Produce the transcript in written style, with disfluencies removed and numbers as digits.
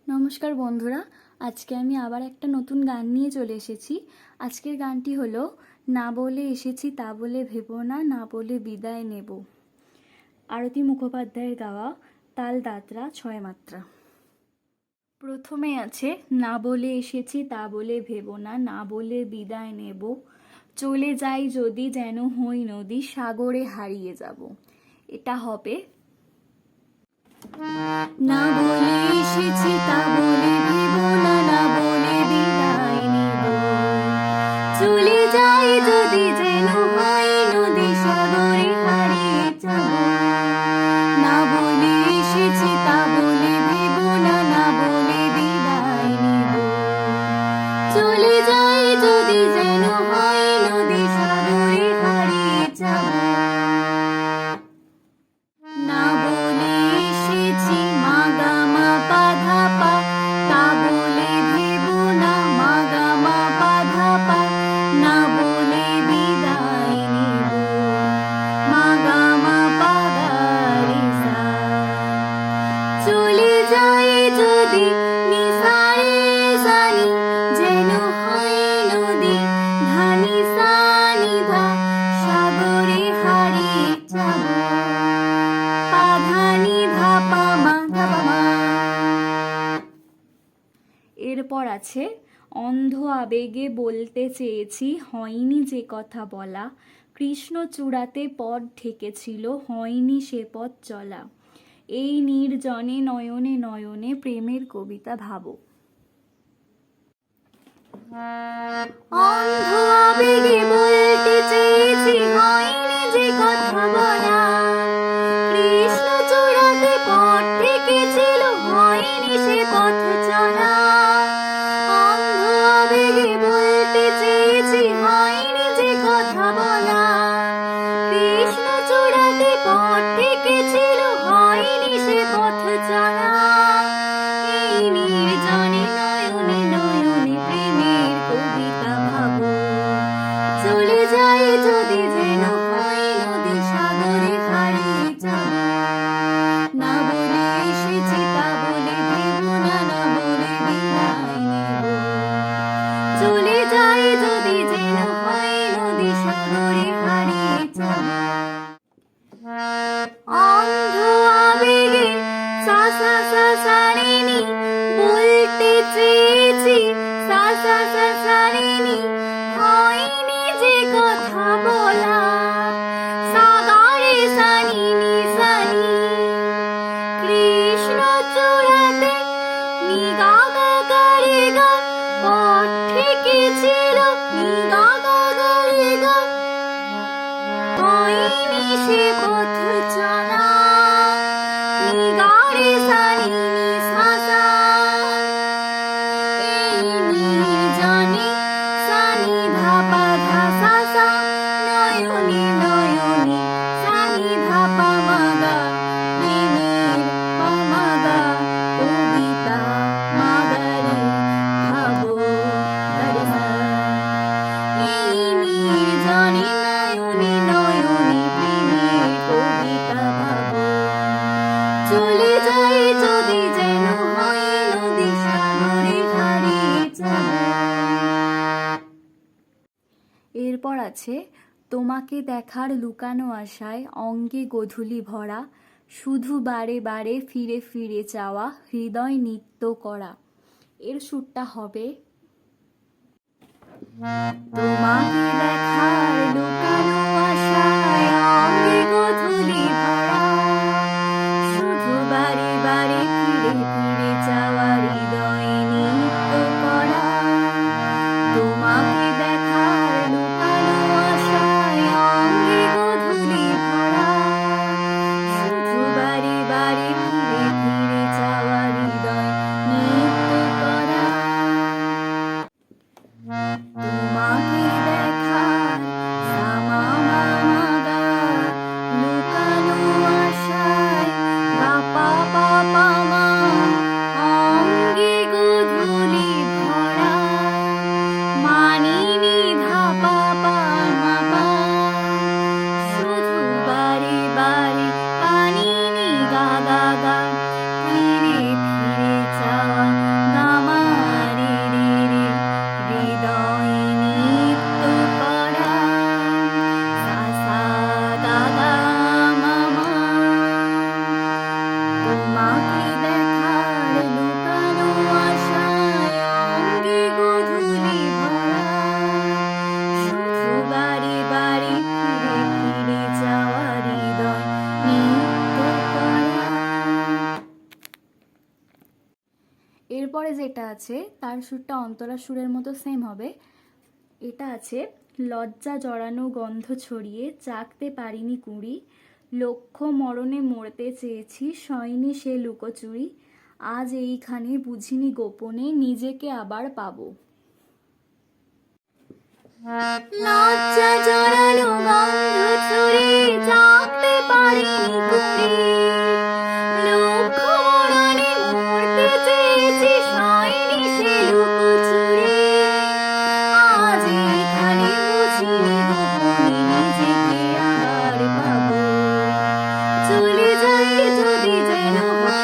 নমস্কার বন্ধুরা, আজকে আমি আবার একটা নতুন গান নিয়ে চলে এসেছি। আজকের গানটি হলো না বলে এসেছি তা বলে ভেবো না, না বলে বিদায় নেব। আরতি মুখোপাধ্যায়ের গাওয়া, তাল দাত্রা, ছয় মাত্রা। প্রথমে আছে না বলে এসেছি তা বলে ভেবো না, না বলে বিদায় নেব। চলে যাই যদি যেন হই নদী, সাগরে হারিয়ে যাব। এটা হবে না বলে এসেছি তা বলে ভেবো না, না বলে বিদায় নেব। চলে যাই যদি যেন হয় নদী, সাগরে হারিয়ে যাব। না বলে এসেছি তা বলে ভেবো না, না বলে বিদায় নেব। চলে যাই যদি যেন হয় নদী, সাগরে হারিয়ে যাব। না বলে এসেছি মা গা মা পা ধা পা, তা বলে ভেবো না, মা গা মা পা ধা পা। না বলে বিদায় নেব, মা গা মা পা গা রে সা। চলে যাই যদি নি সা রে সা নি, যেন হয় নদী, ধা নি সা নি ধা, সাগরে হারিয়ে যাব। এরপর আছে অন্ধ আবেগে বলতে চেয়েছি, হয়নি যে কথা বলা। কৃষ্ণ চূড়াতে পথ ঢেকেছিল, হয়নি সে পথ চলা। এই নির্জনে নয়নে নয়নে প্রেমের কবিতা ভাবো। অন্ধ আবেগে বলতে চেয়েছি, হয়নি যে কথা বলা। কৃষ্ণ চূড়াতে পথ ঢেকেছিল, হয়নি সে পথ চলা। অন্ধ আবেগে বলতে চেয়েছি, হয়নি যে কথা বলা। কৃষ্ণ চূড়াতে পথ ঢেকেছিল, হয়নি সে পথ চলা। এই নির্জনে নয়নে নয়নে প্রেমের কবিতা ভাবো। চলে যাই যদি যেন হয় নদী, সাগরে হারিয়ে যাব। না বলে এসেছি তা বলে ভেবো না, না বলে বিদায় নেব। চলে যাই যদি যেন হয় নদী, সাগরে হারিয়ে যাব। অন্ধ আবেগে সা সা সা সা রে নি, বলতে চেয়েছি সা সা সা সা রে নি, হয়নি যে কথা বলা। সা গা রে সা নি নি সা নি, কৃষ্ণ চূড়াতে নি গা গা গা রে গা, পথ ঢেকেছিল নি গা গা গা রে গা। হয়নি সে পথ চলা, নি গা রে সা নি নি সা সা। এই নির্জনে সা নি ধা পা ধা সা সা, নয়নে নয়নে সা নি ধা পা মা গা। প্রেমের পা মা গা কবিতা, মা গা রে ভাবো গা রে সা। এই নির্জনে নয়নে নয়নে প্রেমের কবিতা ভাবো। চলে যাই যদি যেন হয় নদী, সাগরে হারিয়ে যাব। এরপর আছে তোমাকে দেখার লুকানো আশায়, অঙ্গে গোধূলি ভরা। শুধু বারে বারে ফিরে ফিরে চাওয়া, হৃদয় নিত্য করা। এর সুরটা হবে তোমাকে দেখার লুকানো আশায়, অঙ্গে গোধূলি ভরা। শুধু বারে বারে ফিরে ফিরে চাওয়া, হৃদয় নিত্য করা। তোমাকে দেখার লুকানো আশায়, অঙ্গে গোধূলি ভরা। শুধু বারে বারে ফিরে ফিরে চাওয়া, হৃদয় নিত্য করা। তোমাকে দেখার সা মা মা মা গা, লুকানো আশায় গা পা পা এরপরে যেটা আছে তার সুরটা অন্তরা সুরের মতো সেম হবে। এটা আছে, লজ্জা জড়ানো গন্ধ ছড়িয়ে চাকতে পারিনি কুড়ি, লক্ষ্য মরণে মরতে চেয়েছি সয়নি সে লুকোচুরি, আজ এইখানে বুঝিনি গোপনে নিজেকে আবার পাবো। লজ্জা জড়ানো গন্ধ ছড়িয়ে চাকতে পারিনি কুড়ি, লক্ষ্য মরণে মরতে চেয়েছি সয়নি সে লুকোচুরি, আজ এইখানে বুঝিনি গোপনে নিজেকে আবার পাবো। চলে যাই যদি যেন হয়